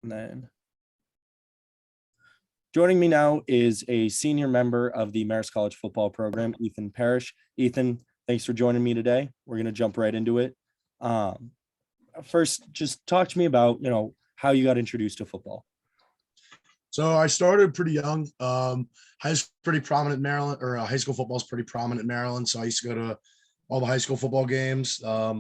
And then joining me now is a senior member of the Marist College Football program, Ethan Parish. Ethan, thanks for joining me today. We're going to jump right into it. First, just talk to me about, how you got introduced to football. So I started pretty young. High school pretty prominent in Maryland, or high school football is pretty prominent in Maryland. So I used to go to all the high school football games. I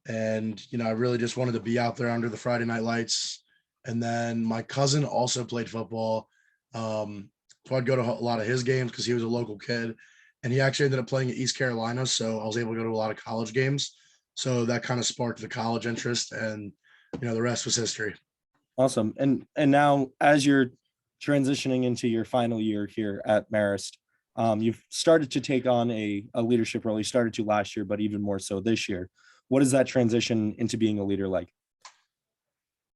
really just wanted to be out there under the Friday night lights. And then my cousin also played football. So I'd go to a lot of his games because he was a local kid. And he actually ended up playing at East Carolina. So I was able to go to a lot of college games. So that kind of sparked the college interest. And, the rest was history. Awesome. And now as you're transitioning into your final year here at Marist, you've started to take on a leadership role. You started to last year, but even more so this year. What is that transition into being a leader like?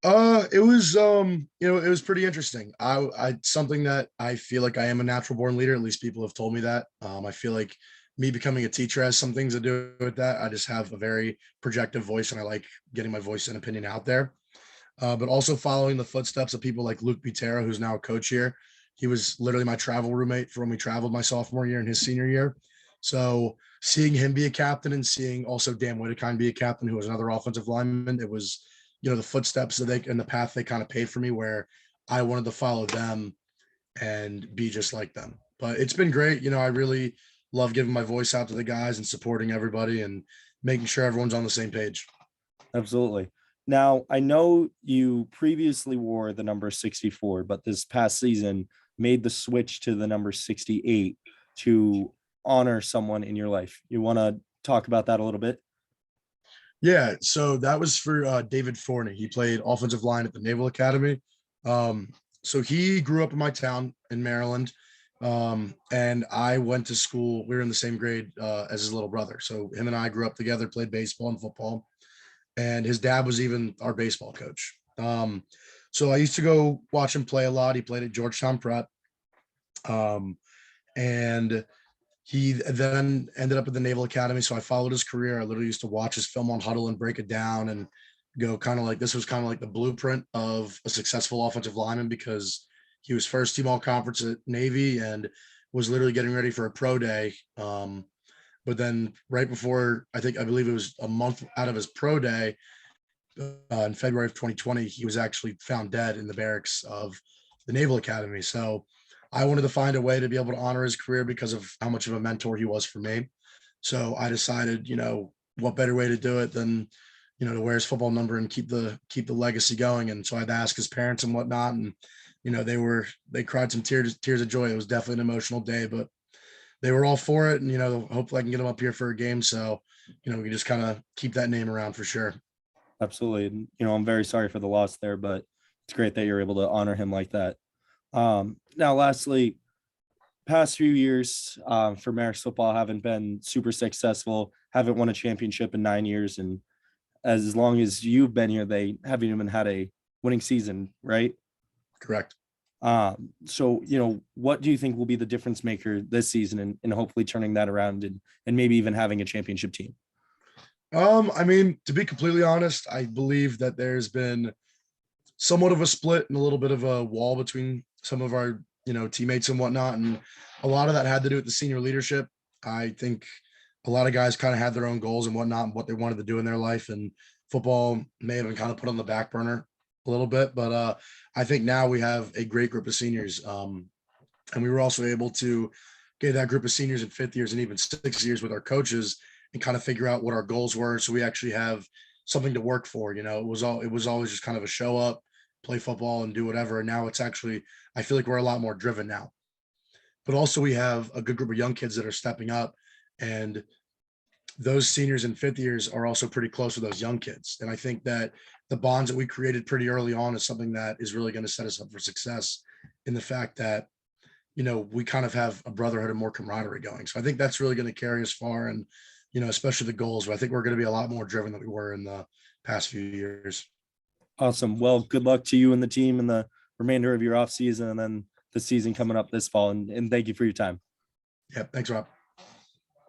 It was pretty interesting. I something that I feel like I am a natural born leader. At least people have told me that. I feel like me becoming a teacher has some things to do with that. I just have a very projective voice and I like getting my voice and opinion out there. But also following the footsteps of people like Luke Butera, who's now a coach here. He was literally my travel roommate for when we traveled my sophomore year and his senior year. So seeing him be a captain and seeing also Dan Whittakind be a captain, who was another offensive lineman, it was, the footsteps that they and the path they kind of paved for me where I wanted to follow them and be just like them. But it's been great. I really love giving my voice out to the guys and supporting everybody and making sure everyone's on the same page. Absolutely. Now, I know you previously wore the number 64, but this past season made the switch to the number 68 to honor someone in your life. You want to talk about that a little bit? Yeah, so that was for David Forney. He played offensive line at the Naval Academy. So he grew up in my town in Maryland, and I went to school. We were in the same grade as his little brother. So him and I grew up together, played baseball and football, and his dad was even our baseball coach. So I used to go watch him play a lot. He played at Georgetown Prep, and he then ended up at the Naval Academy. So I followed his career. I literally used to watch his film on Huddle and break it down and go kind of like this was kind of like the blueprint of a successful offensive lineman because he was first team all conference at Navy and was literally getting ready for a pro day. But then right before, I believe it was a month out of his pro day in February of 2020, he was actually found dead in the barracks of the Naval Academy. So I wanted to find a way to be able to honor his career because of how much of a mentor he was for me. So I decided, what better way to do it than, to wear his football number and keep the legacy going. And so I'd ask his parents and whatnot. And, they cried some tears of joy. It was definitely an emotional day, but they were all for it. And, hopefully I can get them up here for a game. So, we can just kind of keep that name around for sure. Absolutely. I'm very sorry for the loss there, but it's great that you're able to honor him like that. Now, lastly, past few years for Marist football haven't been super successful, haven't won a championship in 9 years. And as long as you've been here, they haven't even had a winning season, right? Correct. So, what do you think will be the difference maker this season and hopefully turning that around and maybe even having a championship team? To be completely honest, I believe that there's been somewhat of a split and a little bit of a wall between some of our, teammates and whatnot. And a lot of that had to do with the senior leadership. I think a lot of guys kind of had their own goals and whatnot and what they wanted to do in their life. And football may have been kind of put on the back burner a little bit, but I think now we have a great group of seniors. And we were also able to get that group of seniors in 5th years and even 6th years with our coaches and kind of figure out what our goals were. So we actually have something to work for. It was always just kind of a show up, play football and do whatever. And now it's actually, I feel like we're a lot more driven now, but also we have a good group of young kids that are stepping up, and those seniors in 5th years are also pretty close with those young kids. And I think that the bonds that we created pretty early on is something that is really going to set us up for success in the fact that, we kind of have a brotherhood and more camaraderie going. So I think that's really going to carry us far. And, especially the goals, but I think we're going to be a lot more driven than we were in the past few years. Awesome. Well, good luck to you and the team in the remainder of your off season and then the season coming up this fall. And thank you for your time. Yeah. Thanks, Rob.